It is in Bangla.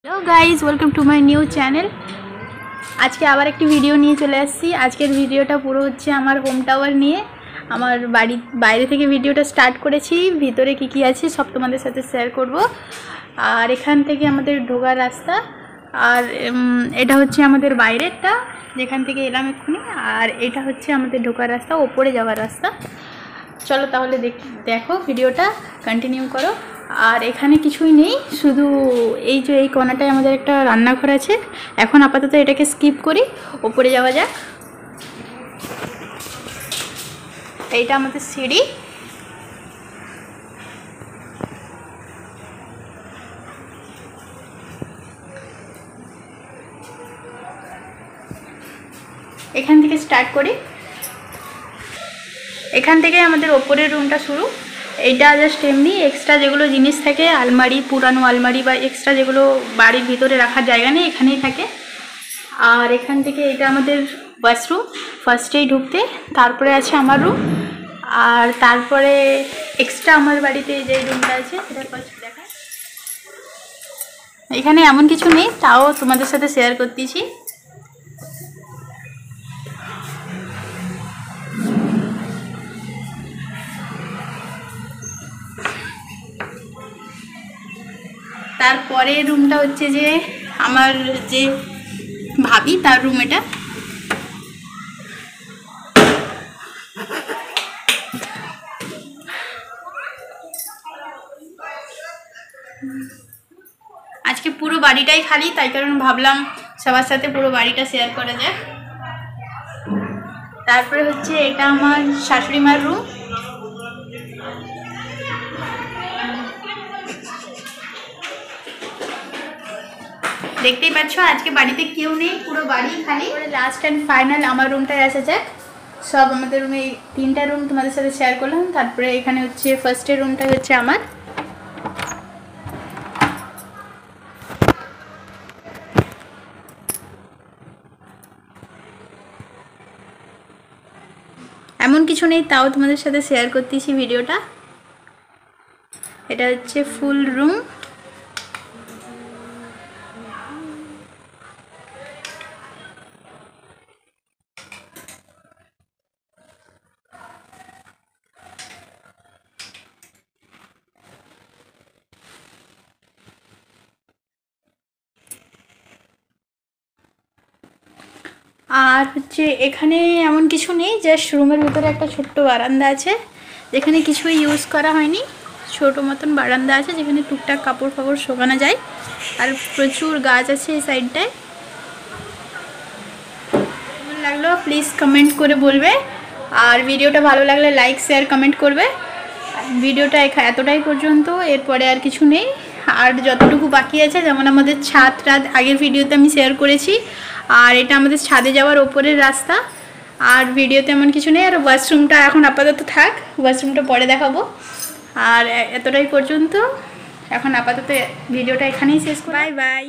Hello guys welcome to my new channel. आज के आबार एक भिडियो नहीं चले आसছি। आजकेर भिडियोटा पुरो হচ্ছে আমার হোম টাওয়ার নিয়ে। আমার বাড়ি বাইরে থেকে ভিডিওটা স্টার্ট করেছি, ভিতরে কি কি আছে সব তোমাদের সাথে শেয়ার করব। আর এখান থেকে আমাদের ঢোকার রাস্তা, আর এটা হচ্ছে আমাদের বাইরেরটা যেখান থেকে এলাম এক্ষুনি, আর এটা হচ্ছে আমাদের ঢোকার রাস্তা, ওপরে যাওয়ার রাস্তা। চলো তাহলে দেখো ভিডিওটা কন্টিনিউ করো। আর এখানে কিছুই নেই, শুধু এই যে এই কোণাটায় আমাদের একটা রান্নাঘর আছে। এখন আপাতত এটাকে স্কিপ করি, ওপরে যাওয়া যাক। এইটা আমাদের সিঁড়ি। এখান থেকে স্টার্ট করি। এখান থেকে আমাদের ওপরের রুমটা শুরু। এইটা জাস্ট এমনি এক্সট্রা যেগুলো জিনিস থাকে, আলমারি, পুরানো আলমারি বা এক্সট্রা যেগুলো বাড়ির ভিতরে রাখার জায়গা নেই, এখানেই থাকে। আর এখান থেকে এটা আমাদের ওয়াশরুম, ফার্স্টেই ঢুকতে, তারপরে আছে আমার রুম, আর তারপরে এক্সট্রা আমার বাড়িতে যে রুমটা আছে সেটা ফার্স্ট দেখায়। এখানে এমন কিছু নেই, তাও তোমাদের সাথে শেয়ার করতেছি। তারপরে রুমটা হচ্ছে যে আমার যে ভাবি তার রুম। এটা আজকে পুরো বাড়িটাই খালি, তাই কারণ ভাবলাম সবার সাথে পুরো বাড়িটা শেয়ার করা যায়। তারপরে হচ্ছে এটা আমার শাশুড়ি মার রুম। দেখতেই পাচ্ছ আজকে বাড়িতে কেউ নেই, পুরো বাড়ি খালি। লাস্ট অ্যান্ড ফাইনাল আমার রুমটায় আসা যাক। সব আমাদের রুমে তিনটা রুম তোমাদের সাথে শেয়ার করলাম। তারপরে এখানে হচ্ছে ফার্স্টের রুমটা হচ্ছে আমার। এমন কিছু নেই, তাও তোমাদের সাথে শেয়ার করতেছি ভিডিওটা। এটা হচ্ছে ফুল রুম। আর হচ্ছে এখানে এমন কিছু নেই, জাস্ট রুমের ভিতরে একটা ছোট্ট বারান্দা আছে যেখানে কিছুই ইউজ করা হয়নি। ছোটো মতন বারান্দা আছে যেখানে টুকটাক কাপড় ফাপড় শোকানো যায়। আর প্রচুর গাছ আছে এই সাইডটায়। কেমন লাগলো প্লিজ কমেন্ট করে বলবে। আর ভিডিওটা ভালো লাগলে লাইক শেয়ার কমেন্ট করবে। ভিডিওটা এতটাই পর্যন্ত, এরপরে আর কিছু নেই। আর যতটুকু বাকি আছে, যেমন আমাদের ছাদটা আগের ভিডিওতে আমি শেয়ার করেছি, আর এটা আমাদের ছাদে যাওয়ার ওপরের রাস্তা। আর ভিডিওতে এমন কিছু নেই। আর ওয়াশরুমটা এখন আপাতত থাক, ওয়াশরুমটা পরে দেখাবো। আর এতটাই পর্যন্ত, এখন আপাতত ভিডিওটা এখানেই শেষ করি। Bye bye.